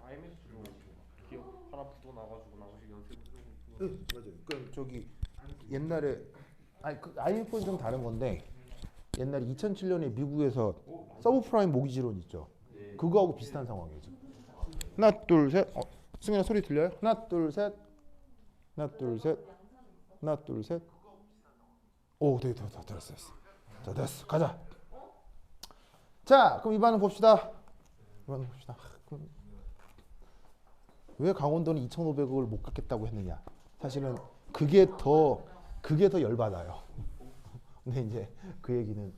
IMS로 기억 하나 묻어나가지고 나머지 연습을 응, 맞아요. 그 저기 옛날에 아니 그 IMF는 좀 다른 건데 옛날에 2007년에 미국에서 서브프라임 모기지론 있죠. 그거하고 비슷한 상황이에요. 지금. 하나 둘 셋. 승현아 소리 들려요? 하나 둘 셋. 하나 둘 셋. 하나 둘 셋. 오, 네, 됐어. 자, 됐어. 가자. 자, 그럼 이반은 봅시다. 이반은 봅시다. 그럼 왜 강원도는 2,500억을 못 갚겠다고 했느냐? 사실은 그게 더 열받아요. 근데 이제 그 얘기는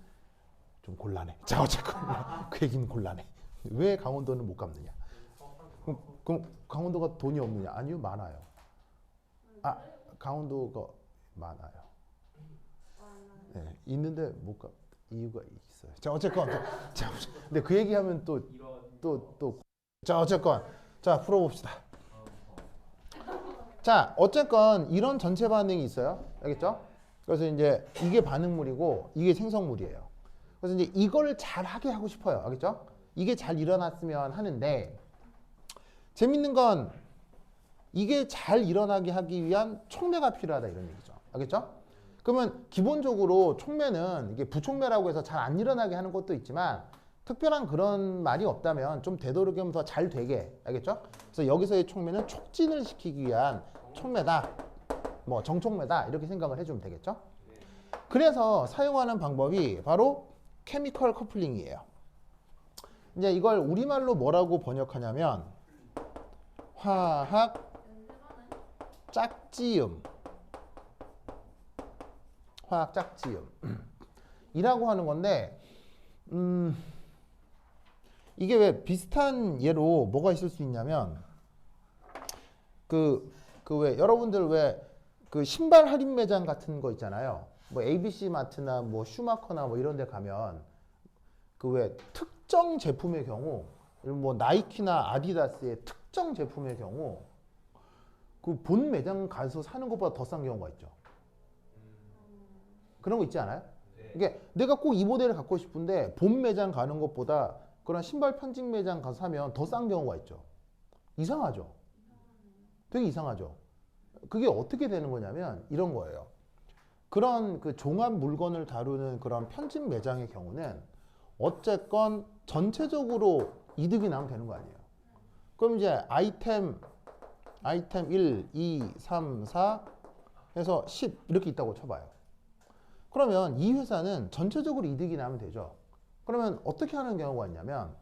좀 곤란해. 자, 어쨌건 그 얘기는 곤란해. 왜 강원도는 못 갚느냐? 그럼 강원도가 돈이 없느냐? 아니요, 많아요. 강원도가 많아요. 네, 있는데 못 갚. 이유가 있어요. 자, 어쨌건 자, 근데 그 얘기하면 자, 어쨌건 자 풀어봅시다. 자, 어쨌건 이런 전체 반응이 있어요. 알겠죠? 그래서 이제 이게 반응물이고 이게 생성물이에요. 그래서 이제 이걸 잘 하게 하고 싶어요. 알겠죠? 이게 잘 일어났으면 하는데 재밌는 건 이게 잘 일어나게 하기 위한 촉매가 필요하다 이런 얘기죠. 알겠죠? 그러면 기본적으로 촉매는 이게 부촉매라고 해서 잘 안 일어나게 하는 것도 있지만 특별한 그런 말이 없다면 좀 되도록이면 더 잘 되게 알겠죠? 그래서 여기서의 촉매는 촉진을 시키기 위한 촉매다, 뭐 정촉매다 이렇게 생각을 해주면 되겠죠? 그래서 사용하는 방법이 바로 케미컬 커플링이에요. 이제 이걸 우리말로 뭐라고 번역하냐면 화학 짝지음, 화학 짝지음 이라고 하는 건데 이게 왜 비슷한 예로 뭐가 있을 수 있냐면 그 왜 여러분들 왜 그 신발 할인 매장 같은 거 있잖아요. 뭐 ABC 마트나 뭐 슈마커나 뭐 이런 데 가면 그 왜 특정 제품의 경우 뭐 나이키나 아디다스의 특정 제품의 경우 그 본 매장 가서 사는 것보다 더 싼 경우가 있죠. 그런 거 있지 않아요? 이게 내가 꼭 이 모델을 갖고 싶은데 본 매장 가는 것보다 그런 신발 편집 매장 가서 사면 더 싼 경우가 있죠. 이상하죠? 되게 이상하죠? 그게 어떻게 되는 거냐면 이런 거예요. 그런 그 종합 물건을 다루는 그런 편집 매장의 경우는 어쨌건 전체적으로 이득이 나면 되는 거 아니에요. 그럼 이제 아이템 1, 2, 3, 4 해서 10 이렇게 있다고 쳐봐요. 그러면 이 회사는 전체적으로 이득이 나면 되죠. 그러면 어떻게 하는 경우가 있냐면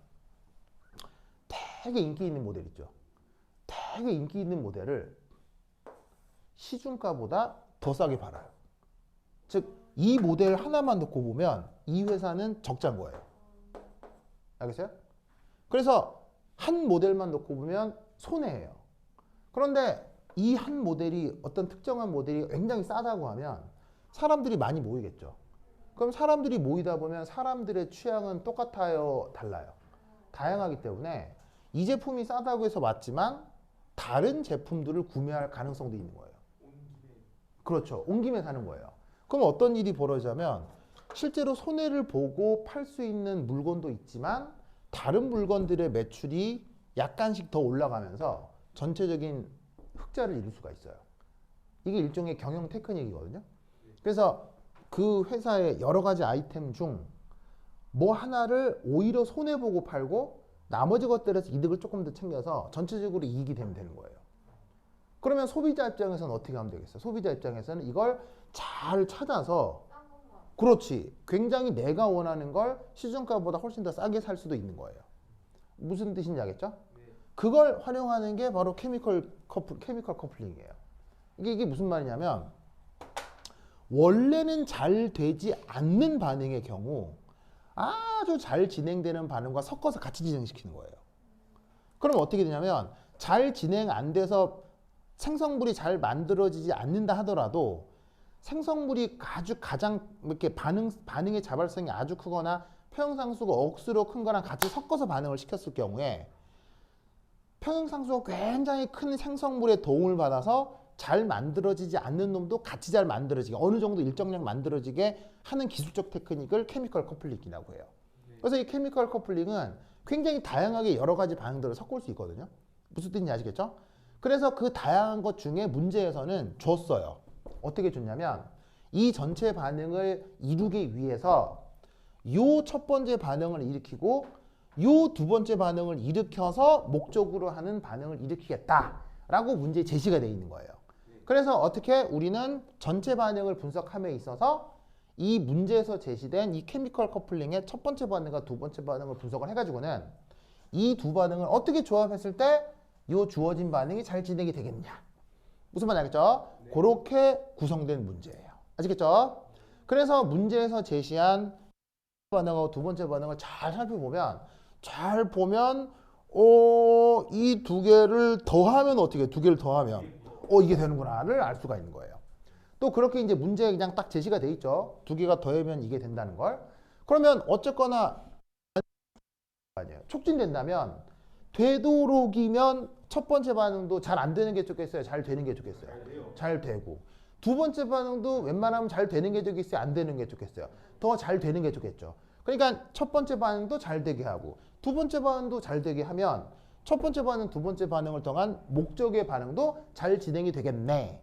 되게 인기 있는 모델 있죠. 되게 인기 있는 모델을 시중가보다 더 싸게 팔아요. 즉, 이 모델 하나만 놓고 보면 이 회사는 적자인 거예요. 알겠어요? 그래서 한 모델만 놓고 보면 손해예요. 그런데 이 한 모델이 어떤 특정한 모델이 굉장히 싸다고 하면 사람들이 많이 모이겠죠. 그럼 사람들이 모이다 보면 사람들의 취향은 똑같아요, 달라요? 다양하기 때문에 이 제품이 싸다고 해서 맞지만 다른 제품들을 구매할 가능성도 있는 거예요. 그렇죠. 온 김에 사는 거예요. 그럼 어떤 일이 벌어지냐면 실제로 손해를 보고 팔 수 있는 물건도 있지만 다른 물건들의 매출이 약간씩 더 올라가면서 전체적인 흑자를 이룰 수가 있어요. 이게 일종의 경영 테크닉이거든요. 그래서 그 회사의 여러 가지 아이템 중 뭐 하나를 오히려 손해보고 팔고 나머지 것들에서 이득을 조금 더 챙겨서 전체적으로 이익이 되면 되는 거예요. 그러면 소비자 입장에서는 어떻게 하면 되겠어요? 소비자 입장에서는 이걸 잘 찾아서 그렇지. 굉장히 내가 원하는 걸 시중가보다 훨씬 더 싸게 살 수도 있는 거예요. 무슨 뜻인지 알겠죠? 그걸 활용하는 게 바로 케미컬 커플링이에요. 이게 무슨 말이냐면 원래는 잘 되지 않는 반응의 경우 아주 잘 진행되는 반응과 섞어서 같이 진행시키는 거예요. 그럼 어떻게 되냐면 잘 진행 안 돼서 생성물이 잘 만들어지지 않는다 하더라도 생성물이 가장 이렇게 반응의 자발성이 아주 크거나 평형상수가 억수로 큰 거랑 같이 섞어서 반응을 시켰을 경우에 평형상수가 굉장히 큰 생성물의 도움을 받아서 잘 만들어지지 않는 놈도 같이 잘 만들어지게 어느 정도 일정량 만들어지게 하는 기술적 테크닉을 케미컬 커플링이라고 해요. 그래서 이 케미컬 커플링은 굉장히 다양하게 여러 가지 반응들을 섞을 수 있거든요. 무슨 뜻인지 아시겠죠? 그래서 그 다양한 것 중에 문제에서는 줬어요. 어떻게 줬냐면 이 전체 반응을 이루기 위해서 요 첫 번째 반응을 일으키고 요 두 번째 반응을 일으켜서 목적으로 하는 반응을 일으키겠다라고 문제 제시가 되어 있는 거예요. 그래서 어떻게 우리는 전체 반응을 분석함에 있어서 이 문제에서 제시된 이 케미컬 커플링의 첫 번째 반응과 두 번째 반응을 분석을 해가지고는 이 두 반응을 어떻게 조합했을 때 이 주어진 반응이 잘 진행이 되겠냐. 무슨 말인지 알겠죠? 네. 그렇게 구성된 문제예요. 아시겠죠? 그래서 문제에서 제시한 반응하고 두 번째 반응을 잘 살펴보면 이 두 개를 더하면 어떻게 두 개를 더하면 이게 되는구나를 알 수가 있는 거예요. 또 그렇게 이제 문제에 그냥 딱 제시가 돼 있죠. 두 개가 더하면 이게 된다는 걸. 그러면 어쨌거나 아니에요. 촉진된다면 되도록이면 첫 번째 반응도 잘 안 되는 게 좋겠어요? 잘 되는 게 좋겠어요? 잘 되고. 두 번째 반응도 웬만하면 잘 되는 게 좋겠어요? 안 되는 게 좋겠어요? 더 잘 되는 게 좋겠죠. 그러니까 첫 번째 반응도 잘 되게 하고 두 번째 반응도 잘 되게 하면 첫 번째 반응, 두 번째 반응을 통한 목적의 반응도 잘 진행이 되겠네로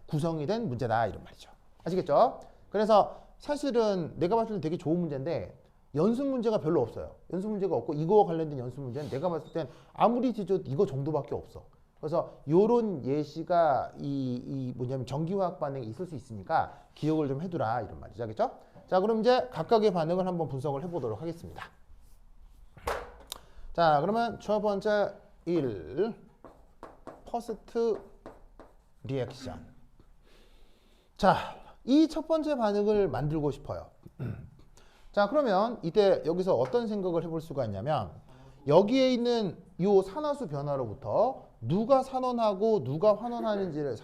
구성이 된 문제다 이런 말이죠. 아시겠죠? 그래서 사실은 내가 봤을 때 되게 좋은 문제인데 연습 문제가 별로 없어요. 연습 문제가 없고 이거와 관련된 연습 문제는 내가 봤을 땐 아무리 뒤져도 이거 정도밖에 없어. 그래서 요런 예시가 뭐냐면 전기화학 반응이 있을 수 있으니까 기억을 좀 해두라 이런 말이죠. 알겠죠? 자, 그럼 이제 각각의 반응을 한번 분석을 해보도록 하겠습니다. 자, 그러면 첫 번째 1 퍼스트 리액션. 자, 이 첫 번째 반응을 만들고 싶어요. 자, 그러면 이때 여기서 어떤 생각을 해볼 수가 있냐면 여기에 있는 요 산화수 변화로부터 누가 산원하고 누가 환원하는지를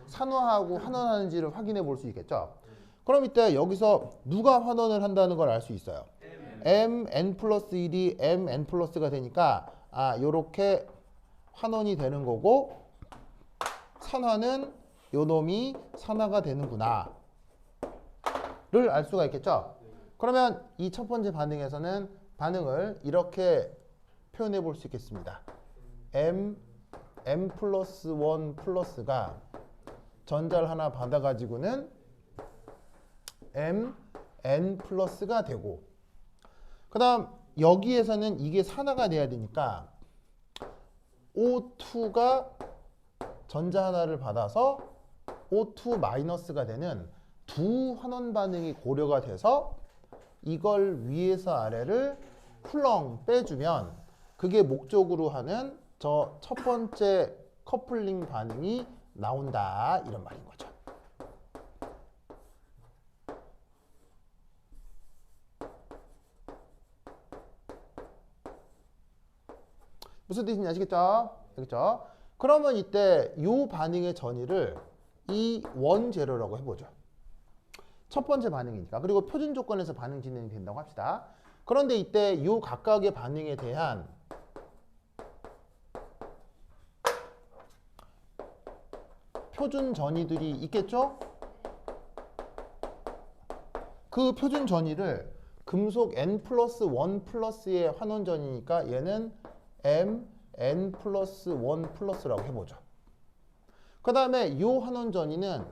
산화하고 환원하는지를 확인해 볼 수 있겠죠. 그럼 이때 여기서 누가 환원을 한다는 걸 알 수 있어요. mn 플러스 1이 mn 플러스가 되니까 요렇게 환원이 되는 거고 산화는 요 놈이 산화가 되는구나 를 알 수가 있겠죠. 그러면 이 첫 번째 반응에서는 반응을 이렇게 표현해 볼 수 있겠습니다. m 플러스 1 플러스가 전자를 하나 받아가지고는 n 플러스가 되고 그 다음 여기에서는 이게 산화가 돼야 되니까 O2가 전자 하나를 받아서 O2 마이너스가 되는 두 환원 반응이 고려가 돼서 이걸 위에서 아래를 쿨렁 빼주면 그게 목적으로 하는 저 첫 번째 커플링 반응이 나온다 이런 말인 거죠. 무슨 뜻인지 아시겠죠? 알겠죠? 그러면 이때 이 반응의 전이를 이 원제로라고 해보죠. 첫 번째 반응이니까. 그리고 표준 조건에서 반응 진행이 된다고 합시다. 그런데 이때 이 각각의 반응에 대한 표준 전이들이 있겠죠? 그 표준 전이를 금속 n 플러스 1 플러스의 환원전이니까 얘는 n 플러스 1 플러스라고 해보죠. 그 다음에 이 환원전이는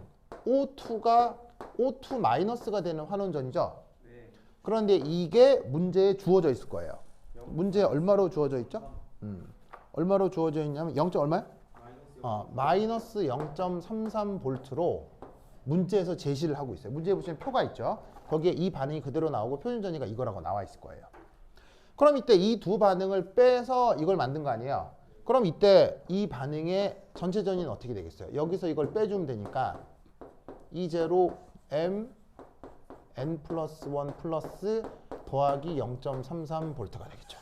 O2 마이너스가 되는 환원전이죠. 네. 그런데 이게 문제에 주어져 있을 거예요. 문제에 얼마로 주어져 있죠? 얼마로 주어져 있냐면 0. 얼마요? 마이너스 0.33V로 문제에서 제시를 하고 있어요. 문제에 보시면 표가 있죠. 거기에 이 반응이 그대로 나오고 표준 전이가 이거라고 나와 있을 거예요. 그럼 이때 이 두 반응을 빼서 이걸 만든 거 아니에요? 그럼 이때 이 반응의 전체 전이는 어떻게 되겠어요? 여기서 이걸 빼주면 되니까 E0 m n 플러스 1 플러스 더하기 0.33V가 되겠죠.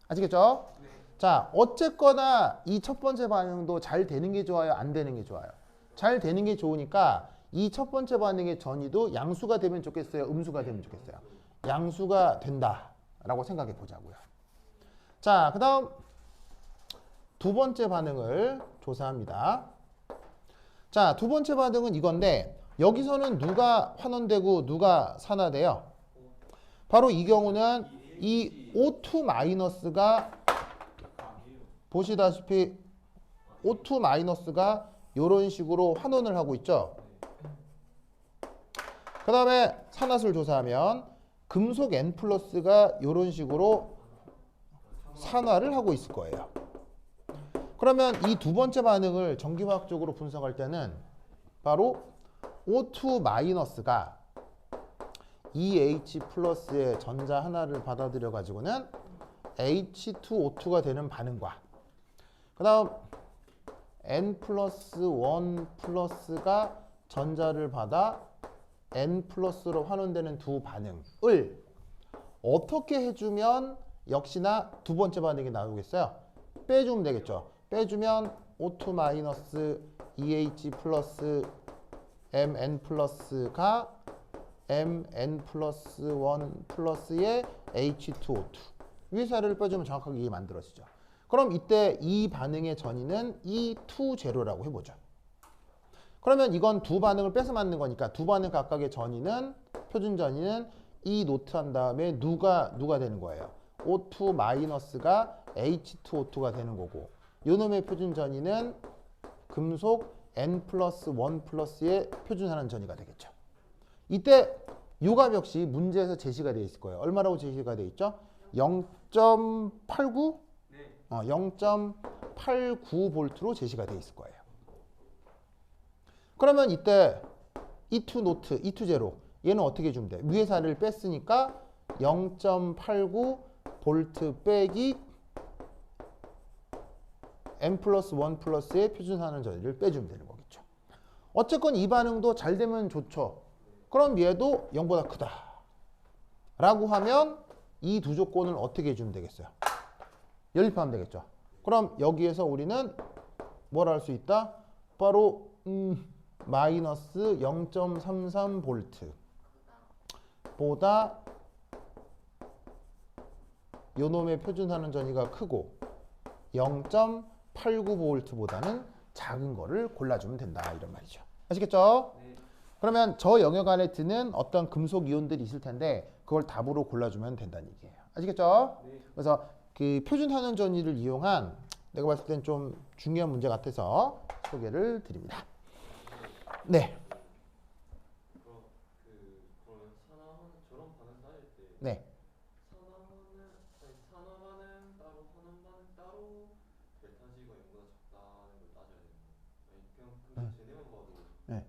아시겠죠? 네. 자, 어쨌거나 이 첫 번째 반응도 잘 되는 게 좋아요? 안 되는 게 좋아요? 잘 되는 게 좋으니까 이 첫 번째 반응의 전이도 양수가 되면 좋겠어요? 음수가 되면 좋겠어요? 양수가 된다라고 생각해 보자고요. 자, 그 다음 두 번째 반응을 조사합니다. 자, 두 번째 반응은 이건데 여기서는 누가 환원되고 누가 산화돼요? 바로 이 경우는 이 O2 마이너스가 보시다시피 O2 마이너스가 이런 식으로 환원을 하고 있죠. 그 다음에 산화수를 조사하면 금속 N 플러스가 이런 식으로 산화를 하고 있을 거예요. 그러면 이 두 번째 반응을 전기화학적으로 분석할 때는 바로 O2 마이너스가 EH 플러스의 전자 하나를 받아들여 가지고는 H2O2가 되는 반응과 그 다음 N 플러스 1 플러스가 전자를 받아 N 플러스로 환원되는 두 반응을 어떻게 해주면 역시나 두 번째 반응이 나오겠어요? 빼주면 되겠죠. 빼주면 O2 마이너스 EH 플러스 MN 플러스가 MN 플러스 1 플러스의 H2O2 위사를 빼주면 정확하게 이게 만들어지죠. 그럼 이때 이 반응의 전이는 E2제로라고 해보죠. 그러면 이건 두 반응을 빼서 만든 거니까 두 반응 각각의 전이는 표준 전이는 E 노트 한 다음에 누가 되는 거예요. O2 마이너스가 H2O2가 되는 거고 요놈의 표준 전이는 금속 N 플러스 1 플러스의 표준하는 전이가 되겠죠. 이때 요값 역시 문제에서 제시가 되어 있을 거예요. 얼마라고 제시가 되어 있죠? 0.89? 0.89V로 제시가 되어 있을 거예요. 그러면 이때 E2 노트, E2 제로 얘는 어떻게 해주면 돼? 위에사를 뺐으니까 0.89V 빼기 N 플러스 1 플러스의 표준하는 전위를 빼주면 되는 거겠죠. 어쨌건 이 반응도 잘 되면 좋죠. 그럼 얘도 0보다 크다 라고 하면 이 두 조건을 어떻게 해주면 되겠어요? 연립하면 되겠죠. 그럼 여기에서 우리는 뭘 할 수 있다? 바로 마이너스 0.33V 보다 요놈의 표준하는 전위가 크고 0.89V보다는 작은 거를 골라주면 된다 이런 말이죠. 아시겠죠? 네. 그러면 저 영역 안에 드는 어떤 금속 이온들이 있을 텐데 그걸 답으로 골라주면 된다는 얘기예요. 아시겠죠? 네. 그래서 그 표준하는 전위를 이용한 내가 봤을 땐 좀 중요한 문제 같아서 소개를 드립니다. 네. 그럼 산화하는 저런 반응 따질 때 네. 산화반응 따로 환원반응 따로 델타 G가 0보다 작다는 걸 따져야 되는 거예요. 아니 그냥 근데 쟤네만 봐도 네.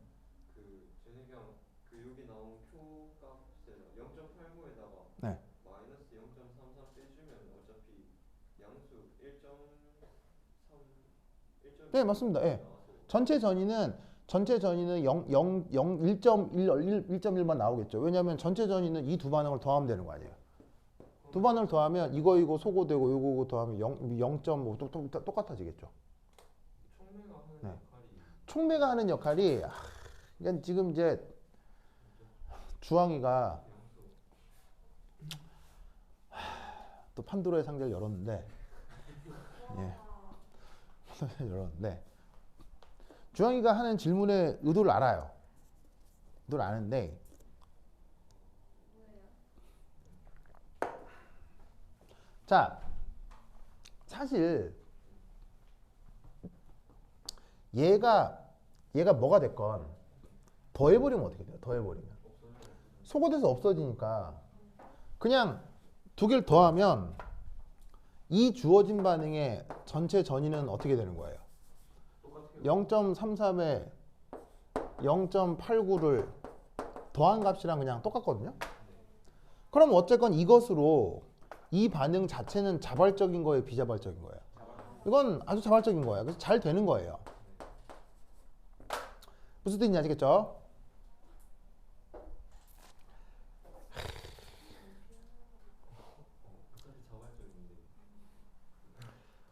쟤네 그냥 여기 나온 Q 값에다 0.89에다가 네. 마이너스 0.33 빼주면 어차피 양수 1.3 네, 맞습니다. 예. 전체 전위는 1.1만 나오겠죠. 왜냐하면 전체 전위는 이 두 반응을 더하면 되는 거 아니에요. 두 반응을 더하면 이거 소거되고 이거 더하면 0.5 똑같아지겠죠. 촉매가 하는 네. 역할이 촉매가 하는 역할이 그러니까 지금 이제 주황이가 또 판도라의 상자를 열었는데 예. 열었는데 주황이가 하는 질문의 의도를 알아요. 의도를 아는데 자 사실 얘가 뭐가 됐건 더해버리면 어떻게 돼요? 더해버리면 소거돼서 없어지니까 그냥 두 개를 더하면 이 주어진 반응의 전체 전위는 어떻게 되는 거예요? 0.33에 0.89를 더한 값이랑 그냥 똑같거든요. 그럼 어쨌건 이것으로 이 반응 자체는 자발적인 거예요, 비자발적인 거예요? 이건 아주 자발적인 거예요. 그래서 잘 되는 거예요. 무슨 뜻인지 아시겠죠?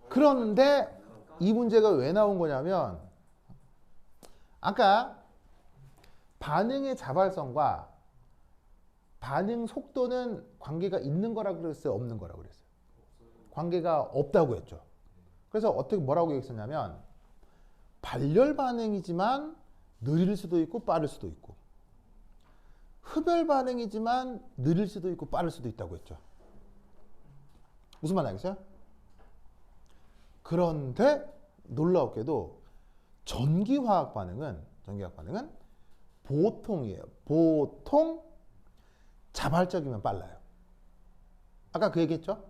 그런데 이 문제가 왜 나온 거냐면 아까 반응의 자발성과 반응 속도는 관계가 있는 거라 그랬어요? 없는 거라 그랬어요? 관계가 없다고 했죠. 그래서 어떻게 뭐라고 얘기했었냐면 발열 반응이지만 느릴 수도 있고 빠를 수도 있고 흡열 반응이지만 느릴 수도 있고 빠를 수도 있다고 했죠. 무슨 말 알겠어요? 그런데 놀라웠게도 전기화학 반응은 보통이에요. 보통 자발적이면 빨라요. 아까 그 얘기했죠?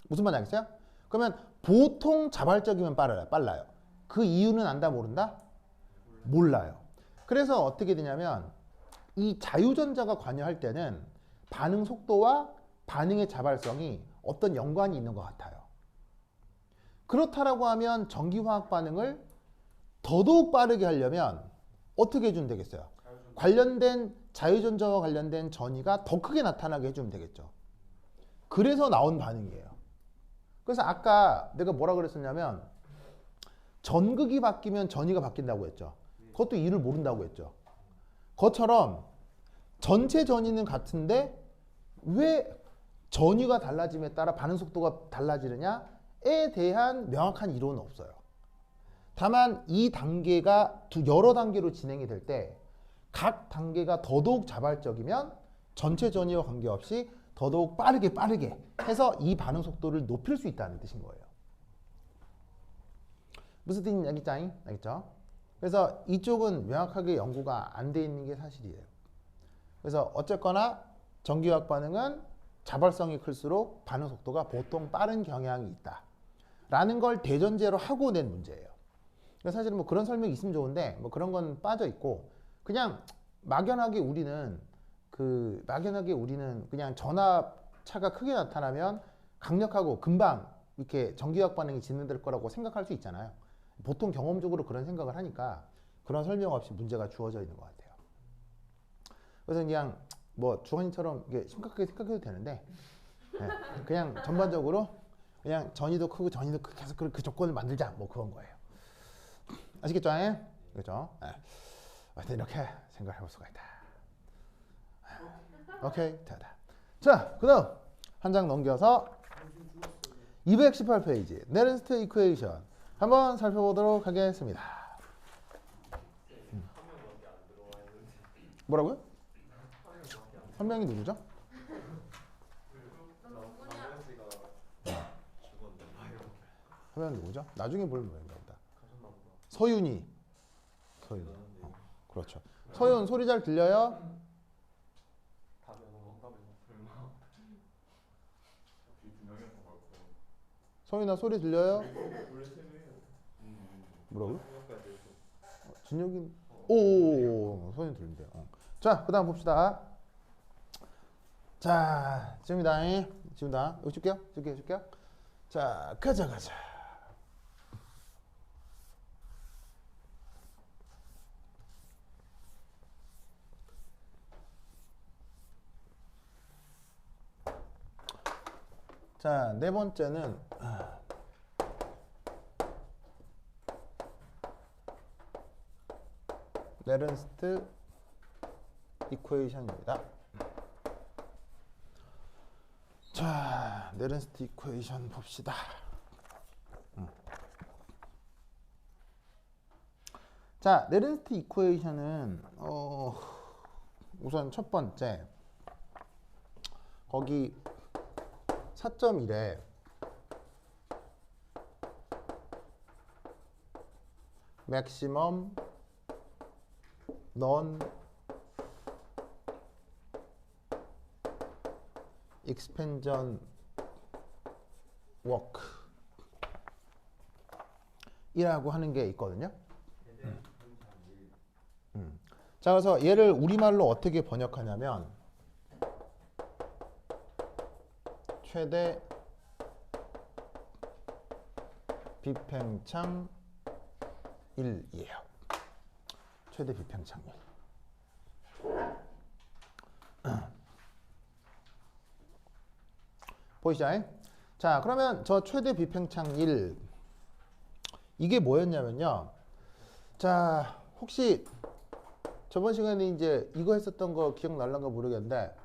무슨 말인지 알겠어요? 그러면 보통 자발적이면 빨라요. 그 이유는 안다 모른다? 몰라요. 그래서 어떻게 되냐면 이 자유전자가 관여할 때는 반응 속도와 반응의 자발성이 어떤 연관이 있는 것 같아요. 그렇다라고 하면 전기화학 반응을 더더욱 빠르게 하려면 어떻게 해주면 되겠어요? 관련된 자유전자와 관련된 전이가 더 크게 나타나게 해주면 되겠죠. 그래서 나온 반응이에요. 그래서 아까 내가 뭐라 그랬었냐면 전극이 바뀌면 전이가 바뀐다고 했죠. 그것도 이유를 모른다고 했죠. 그것처럼 전체 전이는 같은데 왜 전위가 달라짐에 따라 반응 속도가 달라지느냐에 대한 명확한 이론은 없어요. 다만 이 단계가 여러 단계로 진행이 될 때 각 단계가 더더욱 자발적이면 전체 전위와 관계없이 더더욱 빠르게 해서 이 반응 속도를 높일 수 있다는 뜻인 거예요. 무슨 뜻인지 알겠죠? 알겠죠? 그래서 이쪽은 명확하게 연구가 안 돼 있는 게 사실이에요. 그래서 어쨌거나 전기화학 반응은 자발성이 클수록 반응 속도가 보통 빠른 경향이 있다. 라는 걸 대전제로 하고 낸 문제예요. 그래서 사실은 뭐 그런 설명이 있으면 좋은데 뭐 그런 건 빠져 있고 그냥 막연하게 우리는 그냥 전압차가 크게 나타나면 강력하고 금방 이렇게 전기화학 반응이 진행될 거라고 생각할 수 있잖아요. 보통 경험적으로 그런 생각을 하니까 그런 설명 없이 문제가 주어져 있는 것 같아요. 그래서 그냥 뭐 주원이처럼 심각하게 생각해도 되는데 그냥 전반적으로 그냥 전이도 크고 전이도 크게 해서 그 조건을 만들자 뭐 그런 거예요. 아시겠죠? 그렇죠? 하여튼 이렇게 생각해 볼 수가 있다. 오케이, 됐다. 자, 그 다음 한 장 넘겨서 218페이지 네른스트 이퀘이션 한번 살펴보도록 하겠습니다. 뭐라고요? 한 명이 누구죠? 한 명이 누구죠? 나중에 볼 모양인가 보다. 서윤이. 그렇죠. 서윤 소리 잘 들려요? 서윤아 소리 들려요? 뭐라고요? 진혁이 오 서윤 들린대요. 자, 그다음 봅시다. 자, 지금이다. 이거 줄게요. 자, 가자. 자, 네 번째는 네른스트 이퀘이션입니다. 자, 네른스트 이퀘이션 봅시다. 자, 네른스트 이퀘이션은 우선 첫 번째 거기 4.1에 maximum non expansion work 이라고 하는 게 있거든요. 자, 그래서 얘를 우리말로 어떻게 번역하냐면 최대 비팽창 1이에요. 최대 비팽창 1. 보이시죠? 자, 그러면 저 최대 비팽창 1 이게 뭐였냐면요. 자, 혹시 저번 시간에 이제 이거 했었던 거 기억날란가 모르겠는데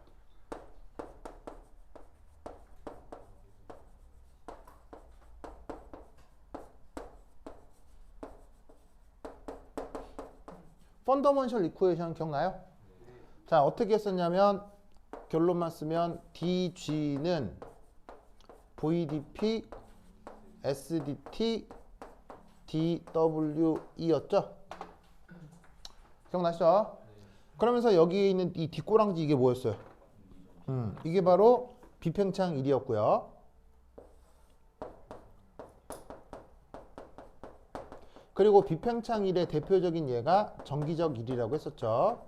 펀더먼셜 이퀘이션 기억나요? 자, 어떻게 했었냐면 결론만 쓰면 DG는 VDP SDT DWE였죠? 기억나시죠? 그러면서 여기에 있는 이 뒷꼬랑지 이게 뭐였어요? 이게 바로 비팽창 1이었고요. 그리고 비팽창 1의 대표적인 예가 정기적 1이라고 했었죠.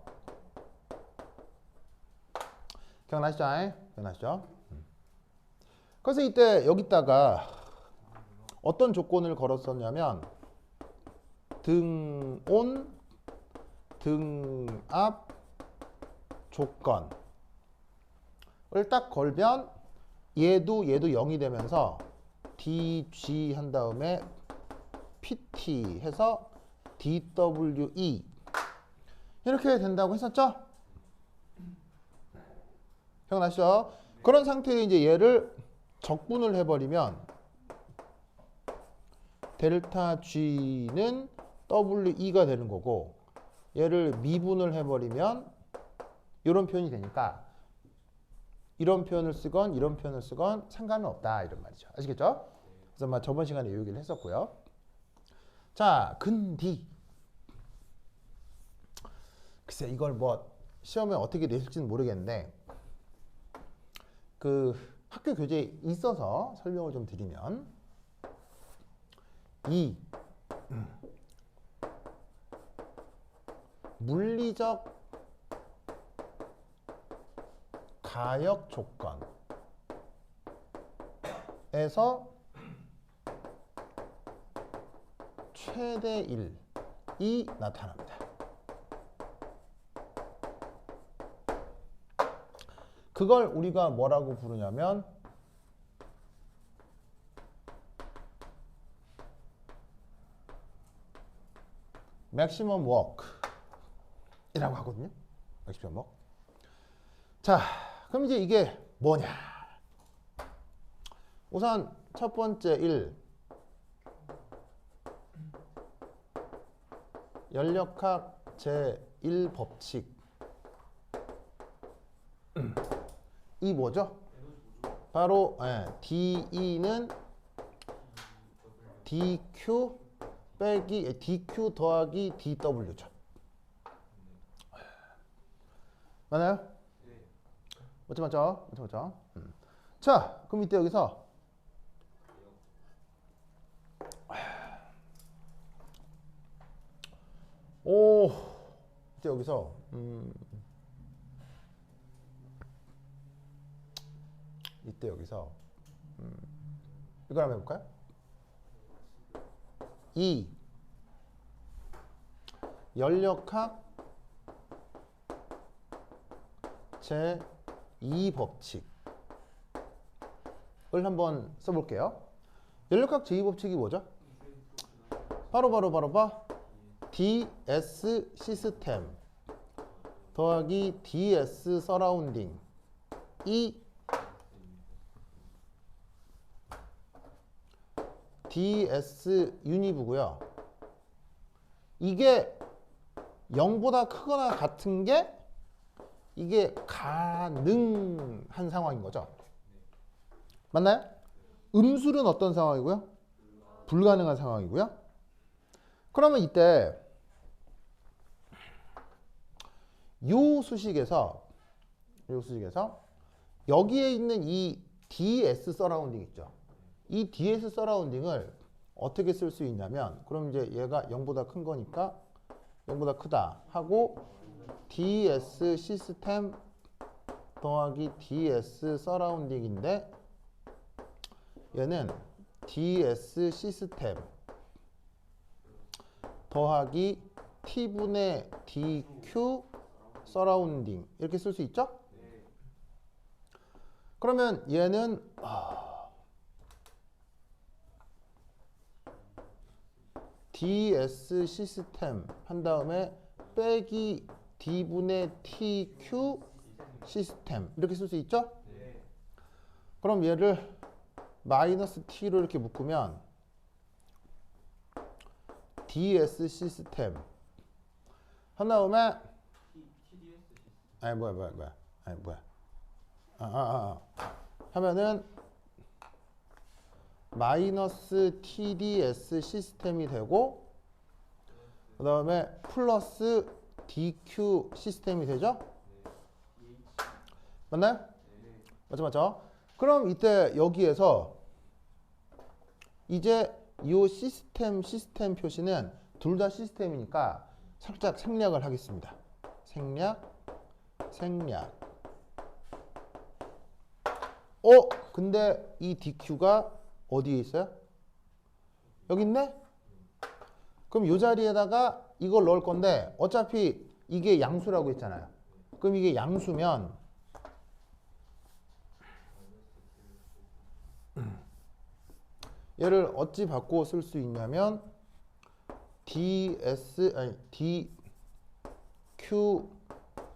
기억나시죠? 기억나시죠? 그래서 이때 여기다가 어떤 조건을 걸었었냐면 등온, 등압 조건을 딱 걸면 얘도 0이 되면서 DG 한 다음에 PT 해서 DWE 이렇게 된다고 했었죠? 기억나시죠? 그런 상태에 이제 얘를 적분을 해버리면 델타 G는 WE가 되는 거고 얘를 미분을 해버리면 이런 표현이 되니까 이런 표현을 쓰건 이런 표현을 쓰건 상관은 없다 이런 말이죠. 아시겠죠? 그래서 저번 시간에 이 얘기를 했었고요. 자, 근디. 글쎄 이걸 시험에 어떻게 내실지는 모르겠는데 그 학교 교재에 있어서 설명을 좀 드리면 이 물리적 가역 조건에서 최대 1이 나타납니다. 그걸 우리가 뭐라고 부르냐면 맥시멈 워크이라고 하거든요. 맥시멈 워크. 자, 그럼 이제 이게 뭐냐? 우선 첫 번째 1 연력학 제1법칙 이 뭐죠? 바로 DE는 DQ 빼기 DQ 더하기 DW죠. 맞나요? 맞죠? 자, 그럼 이때 여기서 이때 여기서 이때 여기서 이걸 한번 해볼까요? 이 연력학 제2법칙을 한번 써볼게요. 연력학 제2법칙이 뭐죠? 바로 DS 시스템 더하기 DS 서라운딩 이 DS 유니브고요. 이게 0보다 크거나 같은 게 이게 가능한 상황인 거죠. 맞나요? 음술은 어떤 상황이고요? 불가능한 상황이고요. 그러면 이때 요 수식에서 여기에 있는 이 DS 서라운딩 있죠. 이 DS 서라운딩을 어떻게 쓸 수 있냐면 그럼 이제 얘가 0보다 큰 거니까 0보다 크다 하고 DS 시스템 더하기 DS 서라운딩인데 얘는 DS 시스템 더하기 T분의 DQ 서라운딩 이렇게 쓸 수 있죠? 그러면 얘는 DS 시스템 한 다음에 빼기 D분의 TQ 시스템 이렇게 쓸 수 있죠? 그럼 얘를 마이너스 T로 이렇게 묶으면 DS 시스템 한 다음에 하면은 마이너스 TDS 시스템이 되고 그 다음에 플러스 DQ 시스템이 되죠? 맞나요? 맞죠, 맞죠? 그럼 이때 여기에서 이제 이 시스템 표시는 둘 다 시스템이니까 살짝 생략을 하겠습니다. 생략. 근데 이 DQ가 어디에 있어요? 여기 있네? 그럼 이 자리에다가 이걸 넣을 건데 어차피 이게 양수라고 했잖아요. 그럼 이게 양수면 얘를 어찌 바꾸어 쓸 수 있냐면 DQ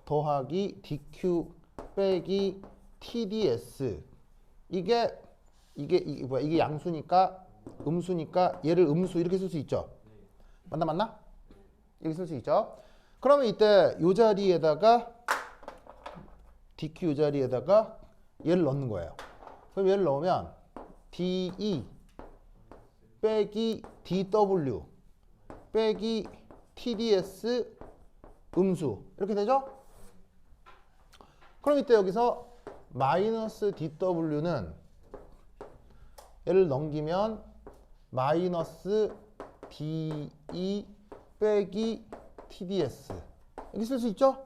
더하기 DQ 빼기 TDS 이게 뭐야? 이게 양수니까 음수니까 얘를 음수 이렇게 쓸 수 있죠. 맞나? 이렇게 쓸 수 있죠. 그러면 이때 이 자리에다가 DQ 이 자리에다가 얘를 넣는 거예요. 그럼 얘를 넣으면 DE 빼기 DW 빼기 TDS 음수 이렇게 되죠? 그럼 이때 여기서 마이너스 DW는 얘를 넘기면 마이너스 DE 빼기 TDS 이렇게 쓸 수 있죠?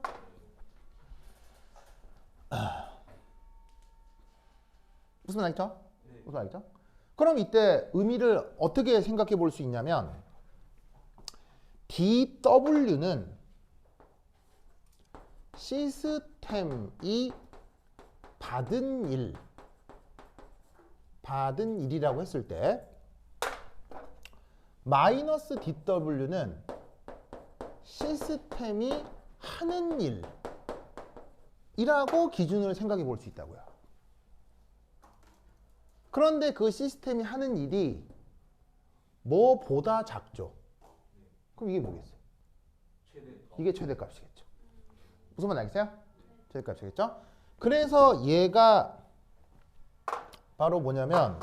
무슨 말이죠? 무슨 말이죠? 그럼 이때 의미를 어떻게 생각해 볼 수 있냐면 DW는 시스템이 받은 일이라고 했을 때 마이너스 DW는 시스템이 하는 일이라고 기준을 생각해 볼 수 있다고요. 그런데 그 시스템이 하는 일이 뭐보다 작죠. 그럼 이게 뭐겠어요? 이게 최대값이겠죠. 무슨 말 알겠어요? 최대값이겠죠? 그래서 얘가 바로 뭐냐면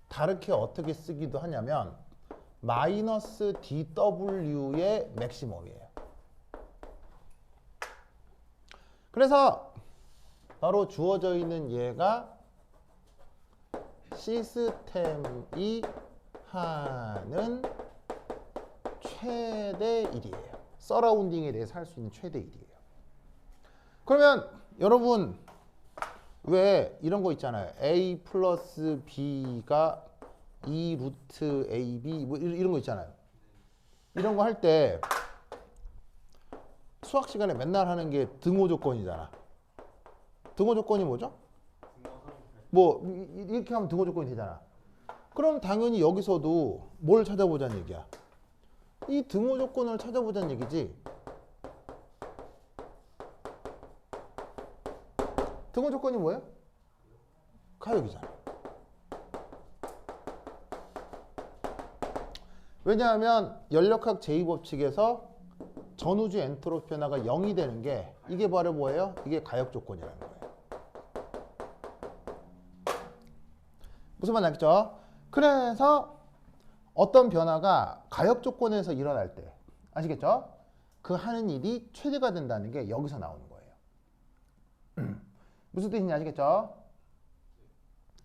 다르게 어떻게 쓰기도 하냐면 마이너스 DW의 맥시멈이에요. 그래서 바로 주어져 있는 얘가 시스템이 하는 최대 1이에요. 서라운딩에 대해서 할 수 있는 최대 1이에요. 그러면 여러분 왜 이런 거 있잖아요. A 플러스 B가 2 루트 AB 뭐 이런 거 있잖아요. 이런 거 할 때 수학 시간에 맨날 하는 게 등호 조건이잖아. 등호 조건이 뭐죠? 뭐 이렇게 하면 등호 조건이 되잖아. 그럼 당연히 여기서도 뭘 찾아보자는 얘기야. 이 등호 조건을 찾아보자는 얘기지. 등호 조건이 뭐예요? 가역이잖아. 왜냐하면 연력학 제2법칙에서 전우주 엔트로피 변화가 0이 되는 게 이게 바로 뭐예요? 이게 가역 조건이라는 거예요. 무슨 말 알겠죠? 그래서 어떤 변화가 가역 조건에서 일어날 때 아시겠죠? 그 하는 일이 최대가 된다는 게 여기서 나오는 거예요. 무슨 뜻인지 아시겠죠?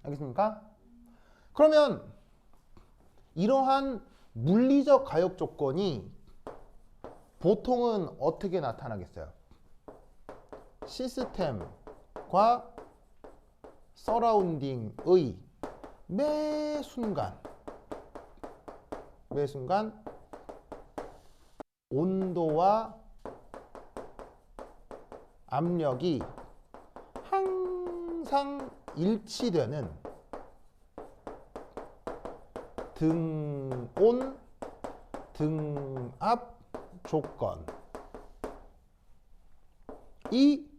알겠습니까? 그러면 이러한 물리적 가역 조건이 보통은 어떻게 나타나겠어요? 시스템과 서라운딩의 매 순간 온도와 압력이 항상 일치되는 등온, 등압 조건 이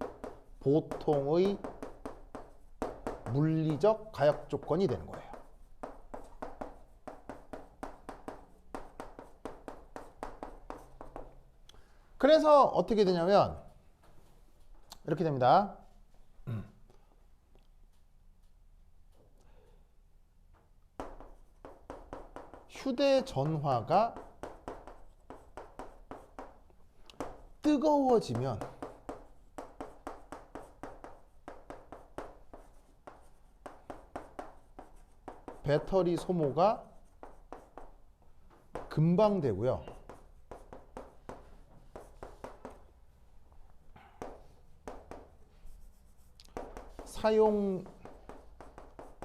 보통의 물리적 가역 조건이 되는 거예요. 그래서 어떻게 되냐면 이렇게 됩니다. 휴대전화가 뜨거워지면 배터리 소모가 금방 되고요. 사용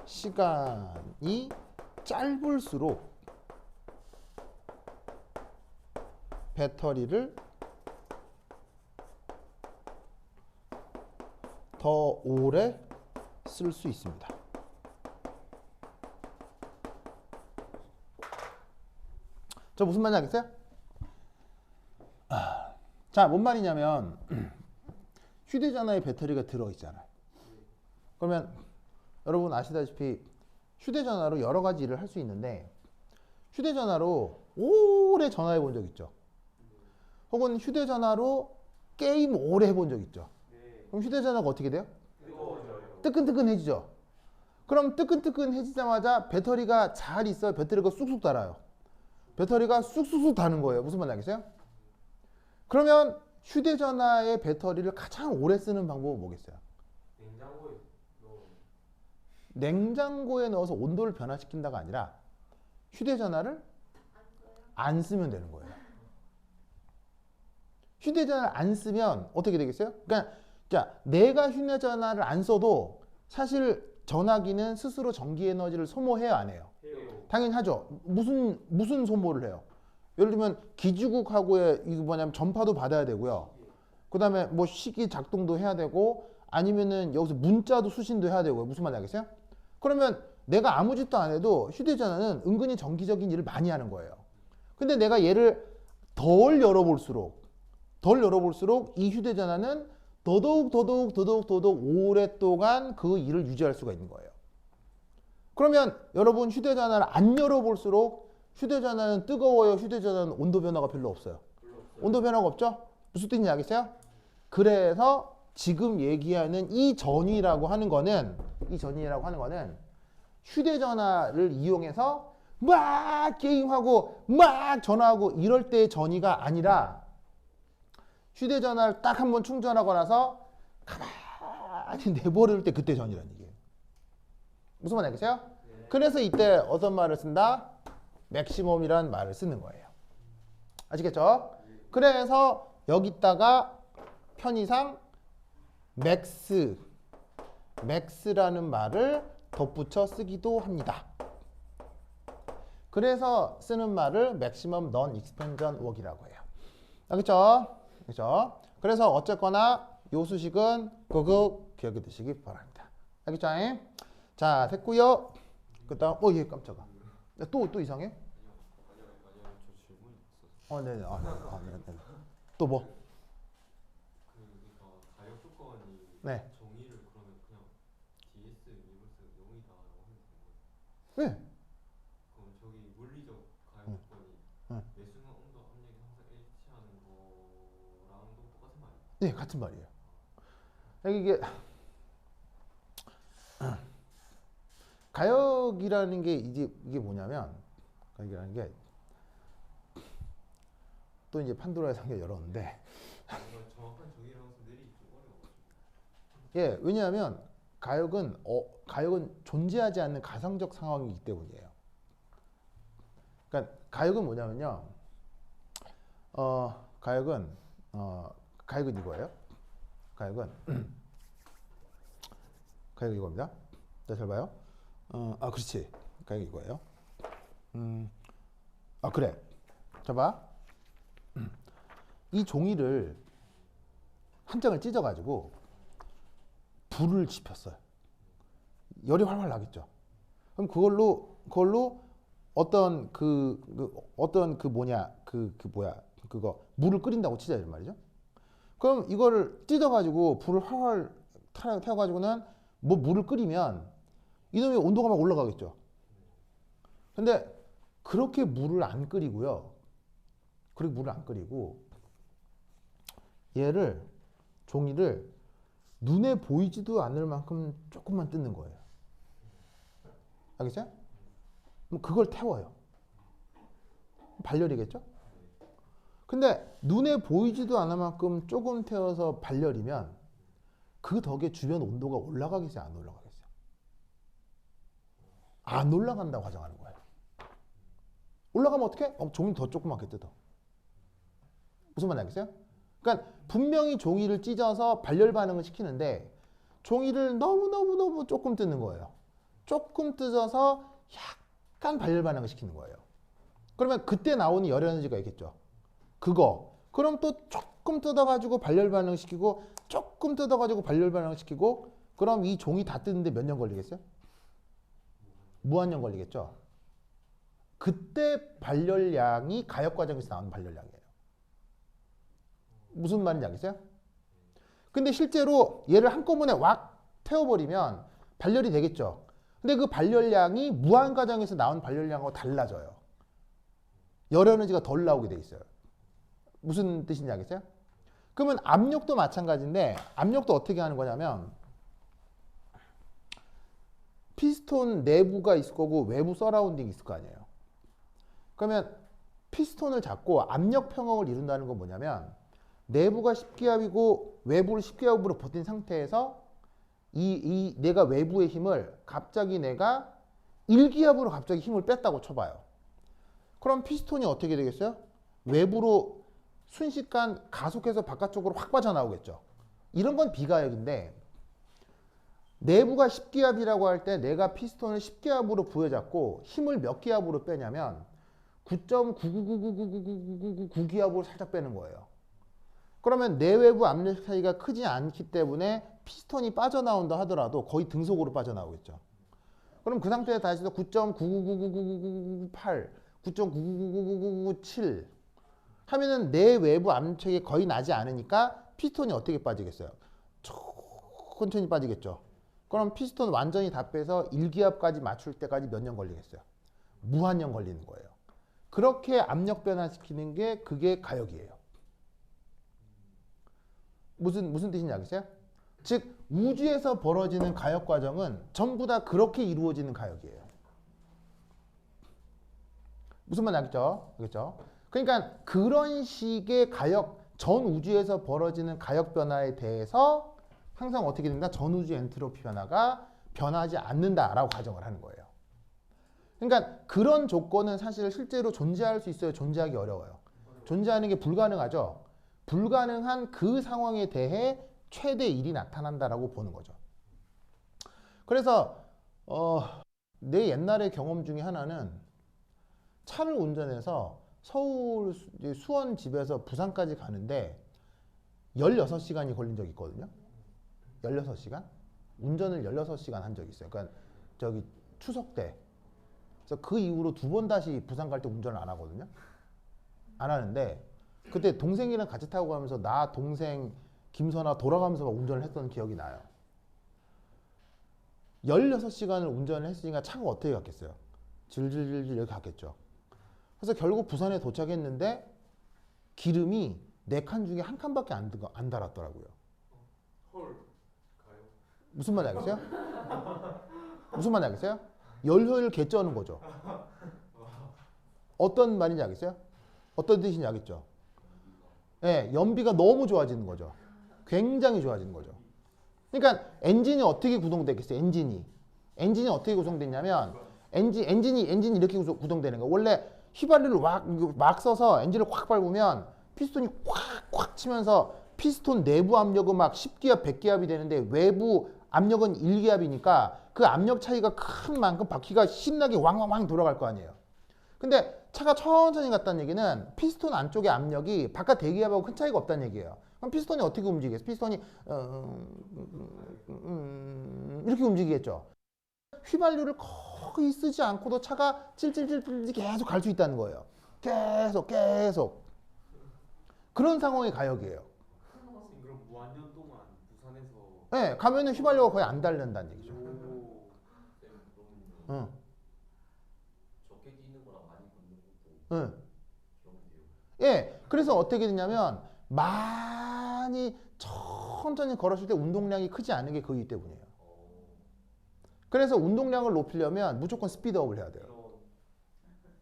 시간이 짧을수록 배터리를 더 오래 쓸 수 있습니다. 저 무슨 말인지 알겠어요? 자, 뭔 말이냐면 휴대전화에 배터리가 들어있잖아요. 그러면 여러분 아시다시피 휴대전화로 여러 가지 일을 할 수 있는데 휴대전화로 오래 전화해 본 적 있죠? 혹은 휴대전화로 게임 오래 해본 적 있죠? 그럼 휴대전화가 어떻게 돼요? 뜨끈뜨끈해지죠? 그럼 뜨끈뜨끈해지자마자 배터리가 잘 있어요? 배터리가 쑥쑥 닳아요? 배터리가 쑥쑥 닳는 거예요. 무슨 말인지 알겠어요? 그러면 휴대전화의 배터리를 가장 오래 쓰는 방법은 뭐겠어요? 냉장고에 넣어서 온도를 변화시킨다가 아니라 휴대전화를 안 쓰면 되는 거예요. 휴대전화를 안 쓰면 어떻게 되겠어요? 그러니까 내가 휴대전화를 안 써도 사실 전화기는 스스로 전기 에너지를 소모해요, 안 해요? 당연히 하죠. 무슨 소모를 해요? 예를 들면 기지국하고의 이거 뭐냐면 전파도 받아야 되고요. 그다음에 뭐 시기 작동도 해야 되고 아니면은 여기서 문자도 수신도 해야 되고요. 무슨 말인지 알겠어요? 그러면 내가 아무 짓도 안 해도 휴대전화는 은근히 정기적인 일을 많이 하는 거예요. 근데 내가 얘를 덜 열어볼수록 이 휴대전화는 더더욱 오랫동안 그 일을 유지할 수가 있는 거예요. 그러면 여러분 휴대전화를 안 열어볼수록 휴대전화는 뜨거워요? 휴대전화는 온도 변화가 별로 없어요? 온도 변화가 없죠? 무슨 뜻인지 알겠어요? 그래서 지금 얘기하는 이 전위라고 하는 거는 휴대전화를 이용해서 막 게임하고 막 전화하고 이럴 때의 전위가 아니라 휴대전화를 딱 한번 충전하고 나서 가만히 내버릴 때 그때 전이라는 얘기예요. 무슨 말 알겠어요? 그래서 이때 어떤 말을 쓴다? 맥시멈이라는 말을 쓰는 거예요. 아시겠죠? 그래서 여기다가 편의상 맥스라는 말을 덧붙여 쓰기도 합니다. 그래서 쓰는 말을 maximum non-expansion work이라고 해요. 알겠죠? 그렇죠? 그래서 어쨌거나 요 수식은 꼭 기억해 두시기 바랍니다. 알겠죠? 자, 됐고요. 그다음 얘 깜짝아. 또 이상해? 저 질문이 있어서. 네네. 네. 또 뭐? 그러니까 가격 조건이 네. 정의를 그러면 그냥 DS 유니버스 0이다라고 하면 되는 거예요? 네. 그럼 저기 물리적 가격 조건이 응. 내수는 온도 압력이 항상 일치하는 거랑도 똑같은 말이에요? 네, 같은 말이에요. 이게 가역이라는 게 이게 뭐냐면 가역이라는 게 또 이제 판도라의 상자 열었는데 정확한 정의를 항상 내리기 좀 어려워가지고. 예, 왜냐하면 가역은 존재하지 않는 가상적 상황이기 때문이에요. 그러니까 가역은 뭐냐면요. 가역은 이거예요. 가역은 이겁니다. 자, 잘 봐요. 그렇지. 가역이 이거예요. 그래. 자, 봐. 이 종이를 한 장을 찢어가지고 불을 지폈어요. 열이 활활 나겠죠. 그럼 그걸로 어떤 그거 물을 끓인다고 치자 이런 말이죠. 그럼 이거를 찢어가지고 불을 활활 태워가지고는 뭐 물을 끓이면 이놈의 온도가 막 올라가겠죠. 근데 그렇게 물을 안 끓이고요. 그렇게 물을 안 끓이고 종이를 눈에 보이지도 않을 만큼 조금만 뜯는 거예요. 알겠어요? 그럼 그걸 태워요. 발열이겠죠? 근데 눈에 보이지도 않을 만큼 조금 태워서 발열이면 그 덕에 주변 온도가 올라가겠어요? 안 올라가겠어요? 안 올라간다고 가정하는 거예요. 올라가면 어떻게? 종이 더 조그맣게 뜯어. 무슨 말인지 알겠어요? 그러니까 분명히 종이를 찢어서 발열 반응을 시키는데 종이를 너무너무너무 조금 뜯는 거예요. 조금 뜯어서 약간 발열 반응을 시키는 거예요. 그러면 그때 나오는 열 에너지가 있겠죠. 그거. 그럼 또 조금 뜯어가지고 발열 반응 시키고 조금 뜯어가지고 발열 반응 시키고 그럼 이 종이 다 뜯는데 몇 년 걸리겠어요? 무한년 걸리겠죠. 그때 발열량이 가역 과정에서 나오는 발열량이에요. 무슨 말인지 알겠어요? 근데 실제로 얘를 한꺼번에 왁 태워버리면 발열이 되겠죠. 근데 그 발열량이 무한 과정에서 나온 발열량하고 달라져요. 열 에너지가 덜 나오게 돼 있어요. 무슨 뜻인지 알겠어요? 그러면 압력도 마찬가지인데 압력도 어떻게 하는 거냐면 피스톤 내부가 있을 거고 외부 서라운딩이 있을 거 아니에요. 그러면 피스톤을 잡고 압력 평형을 이룬다는 건 뭐냐면 내부가 10기압이고 외부를 10기압으로 버틴 상태에서 이 내가 외부의 힘을 갑자기 내가 1기압으로 갑자기 힘을 뺐다고 쳐봐요. 그럼 피스톤이 어떻게 되겠어요? 외부로 순식간 가속해서 바깥쪽으로 확 빠져나오겠죠. 이런 건 비가역인데 내부가 10기압이라고 할 때 내가 피스톤을 10기압으로 부여잡고 힘을 몇 기압으로 빼냐면 9.999999999기압으로 살짝 빼는 거예요. 그러면 내외부 압력 차이가 크지 않기 때문에 피스톤이 빠져나온다 하더라도 거의 등속으로 빠져나오겠죠. 그럼 그 상태에서 다시 9.999999998, 9.9999997 하면은 내외부 압력이 거의 나지 않으니까 피스톤이 어떻게 빠지겠어요? 천천히 빠지겠죠. 그럼 피스톤 완전히 다 빼서 1기압까지 맞출 때까지 몇 년 걸리겠어요? 무한년 걸리는 거예요. 그렇게 압력 변화시키는 게 그게 가역이에요. 무슨 뜻인지 알겠어요? 즉 우주에서 벌어지는 가역 과정은 전부 다 그렇게 이루어지는 가역이에요. 무슨 말인지 알겠죠? 알겠죠? 그러니까 그런 식의 가역, 전 우주에서 벌어지는 가역 변화에 대해서 항상 어떻게 된다? 전 우주 엔트로피 변화가 변하지 않는다라고 가정을 하는 거예요. 그러니까 그런 조건은 사실 실제로 존재할 수 있어요? 존재하기 어려워요? 존재하는 게 불가능하죠? 불가능한 그 상황에 대해 최대 1이 나타난다라고 보는 거죠. 그래서 내 옛날의 경험 중에 하나는 차를 운전해서 서울 수원 집에서 부산까지 가는데 16시간이 걸린 적이 있거든요. 16시간? 운전을 16시간 한 적이 있어요. 그러니까 저기 추석 때. 그래서 그 이후로 2번 다시 부산 갈 때 운전을 안 하거든요. 안 하는데 그때 동생이랑 같이 타고 가면서 나, 동생, 김선아 돌아가면서 막 운전을 했던 기억이 나요. 16시간을 운전을 했으니까 차가 어떻게 갔겠어요? 질질질질 이렇게 갔겠죠. 그래서 결국 부산에 도착했는데 기름이 4칸 중에 1칸밖에 안 달았더라고요. 헐. 가요? 무슨 말인지 알겠어요? 무슨 말인지 알겠어요? 연료를 개쩌는 거죠. 어떤 말인지 알겠어요? 어떤 뜻인지 알겠죠? 예, 연비가 너무 좋아지는 거죠. 굉장히 좋아지는 거죠. 그러니까 엔진이 어떻게 구동됐겠어요? 엔진이 어떻게 구성됐냐면 엔진이 이렇게 구동되는 거예요. 원래 휘발유를 막 써서 엔진을 확 밟으면 피스톤이 꽉 치면서 피스톤 내부 압력은 막 10기압, 100기압이 되는데 외부 압력은 1기압이니까 그 압력 차이가 큰 만큼 바퀴가 신나게 왕왕왕 돌아갈 거 아니에요. 근데 차가 천천히 갔다는 얘기는 피스톤 안쪽의 압력이 바깥 대기압하고 큰 차이가 없다는 얘기예요. 그럼 피스톤이 어떻게 움직이겠어요? 피스톤이 이렇게 움직이겠죠. 휘발유를 거의 쓰지 않고도 차가 찔찔찔찔 계속 갈 수 있다는 거예요. 계속. 그런 상황이 가역이에요. 그럼 무한년 동안 부산에서 네, 가면은 휘발유가 거의 안 달린다는 얘기죠. 응. 적게 뛰는 거랑 많이 걷는 것도 응. 기억돼요. 예, 그래서 어떻게 되냐면 많이 천천히 걸었을 때 운동량이 크지 않은 게 그 이유 때문이에요. 그래서 운동량을 높이려면 무조건 스피드업을 해야 돼요.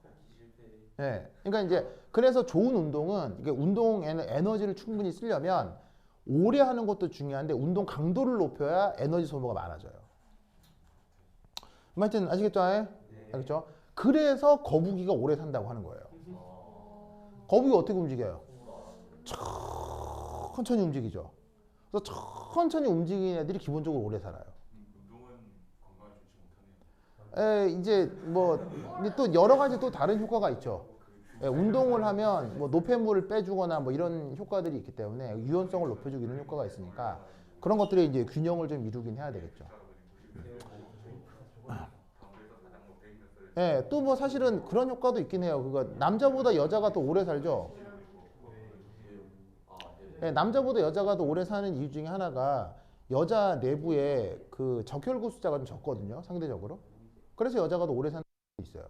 걷기 실패. 예. 그러니까 이제 그래서 좋은 운동은 이게 운동 에너지를 충분히 쓰려면 오래 하는 것도 중요한데 운동 강도를 높여야 에너지 소모가 많아져요. 하여튼 아시겠죠? 알겠죠? 그래서 거북이가 오래 산다고 하는 거예요. 거북이 어떻게 움직여요? 천천히 움직이죠. 그래서 천천히 움직이는 애들이 기본적으로 오래 살아요. 운동은 건강에 좋지 못하네요. 이제 뭐 또 여러 가지 또 다른 효과가 있죠. 운동을 하면 뭐 노폐물을 빼주거나 뭐 이런 효과들이 있기 때문에 유연성을 높여주고 이런 효과가 있으니까 그런 것들이 이제 균형을 좀 이루긴 해야 되겠죠. 또 뭐 사실은 그런 효과도 있긴 해요. 그거 남자보다 여자가 더 오래 살죠. 남자보다 여자가 더 오래 사는 이유 중에 하나가 여자 내부에 그 적혈구 숫자가 좀 적거든요. 상대적으로. 그래서 여자가 더 오래 사는 게 있어요.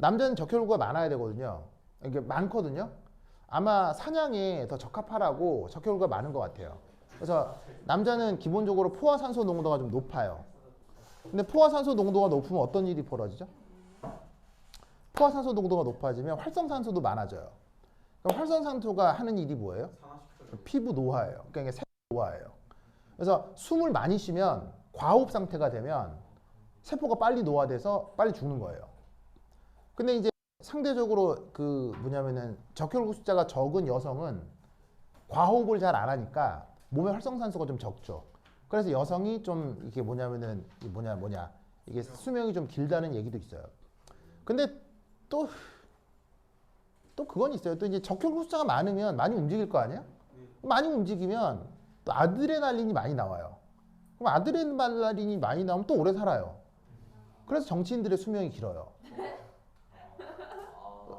남자는 적혈구가 많아야 되거든요. 이게 많거든요. 아마 사냥에 더 적합하라고 적혈구가 많은 것 같아요. 그래서 남자는 기본적으로 포화산소 농도가 좀 높아요. 근데 포화산소 농도가 높으면 어떤 일이 벌어지죠? 포화산소 농도가 높아지면 활성산소도 많아져요. 그럼 활성산소가 하는 일이 뭐예요? 피부 노화예요. 그러니까 이게 세포 노화예요. 그래서 숨을 많이 쉬면 과호흡 상태가 되면 세포가 빨리 노화돼서 빨리 죽는 거예요. 근데 이제 상대적으로 그 뭐냐면은 적혈구 숫자가 적은 여성은 과호흡을 잘 안 하니까 몸에 활성산소가 좀 적죠. 그래서 여성이 좀 이게 뭐냐면은 이게 수명이 좀 길다는 얘기도 있어요. 근데 또 그건 있어요. 또 이제 적혈구 숫자가 많으면 많이 움직일 거 아니에요? 많이 움직이면 또 아드레날린이 많이 나와요. 그럼 아드레날린이 많이 나오면 또 오래 살아요. 그래서 정치인들의 수명이 길어요.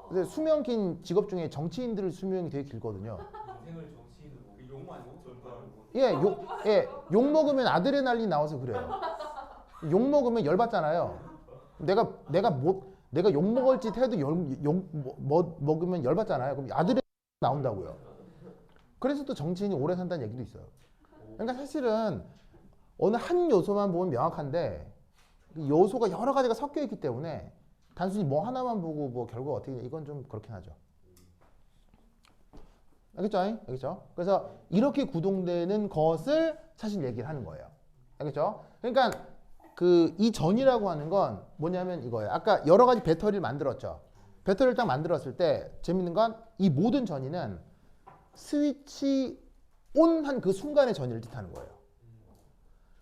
근데 수명 긴 직업 중에 정치인들 수명이 되게 길거든요. 인생을 정치인으로 욕 아니고 전부 욕 먹으면 아드레날린 나와서 그래요. 욕 먹으면 열 받잖아요. 내가 욕 먹을 짓 해도 먹으면 열 받잖아요. 그럼 아드레날린 나온다고요. 그래서 또 정치인이 오래 산다는 얘기도 있어요. 그러니까 사실은 어느 한 요소만 보면 명확한데 요소가 여러 가지가 섞여 있기 때문에 단순히 뭐 하나만 보고 뭐 결과가 어떻게 돼 이건 좀 그렇긴 하죠. 알겠죠? 알겠죠? 그래서 이렇게 구동되는 것을 사실 얘기를 하는 거예요. 알겠죠? 그러니까 그 이 전이라고 하는 건 뭐냐면 이거예요. 아까 여러 가지 배터리를 만들었죠. 배터리를 딱 만들었을 때 재밌는 건 이 모든 전이는 스위치 온한 그 순간의 전이를 뜻하는 거예요.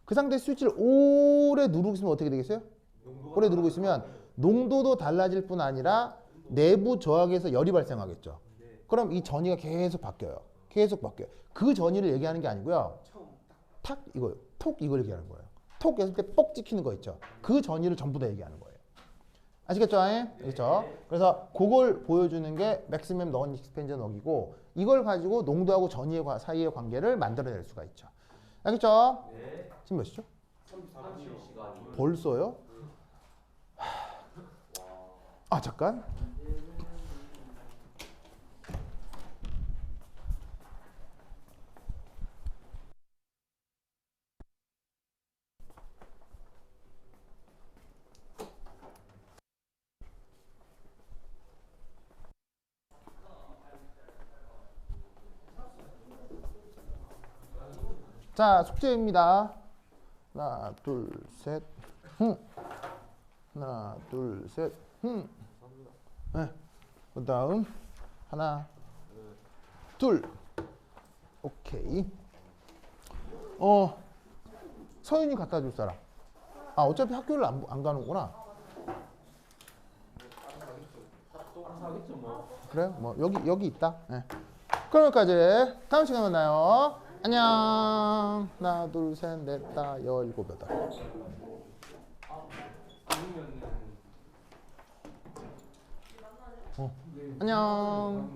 그 상태 스위치를 오래 누르고 있으면 어떻게 되겠어요? 오래 누르고 있으면 농도도 달라질 뿐 아니라 내부 저항에서 열이 발생하겠죠. 그럼 이 전이가 계속 바뀌어요. 계속 바뀌어요. 그 전이를 얘기하는 게 아니고요. 탁 이거요. 톡 이걸 얘기하는 거예요. 톡 했을 때 뻑 찍히는 거 있죠. 그 전이를 전부 다 얘기하는 거예요. 아시겠죠? 그렇죠? 그래서 그걸 보여주는 게 맥시멈 넌 익스펜전 럭이고 이걸 가지고 농도하고 전이 사이의 관계를 만들어낼 수가 있죠. 알겠죠? 네. 지금 몇 시죠? 30시간이 벌써요? 아 잠깐. 자, 숙제입니다. 하나, 둘, 셋, 하나, 둘, 셋, 네. 그 다음 하나, 둘, 오케이. 서윤이 갖다 줄 사람. 아, 어차피 학교를 안 가는구나. 하겠죠 뭐. 그래요? 뭐 여기 있다. 네. 그럼 여기까지. 다음 시간에 만나요. 안녕. 하나, 둘, 셋, 넷, 다, 여, 일곱, 여덟. 안녕.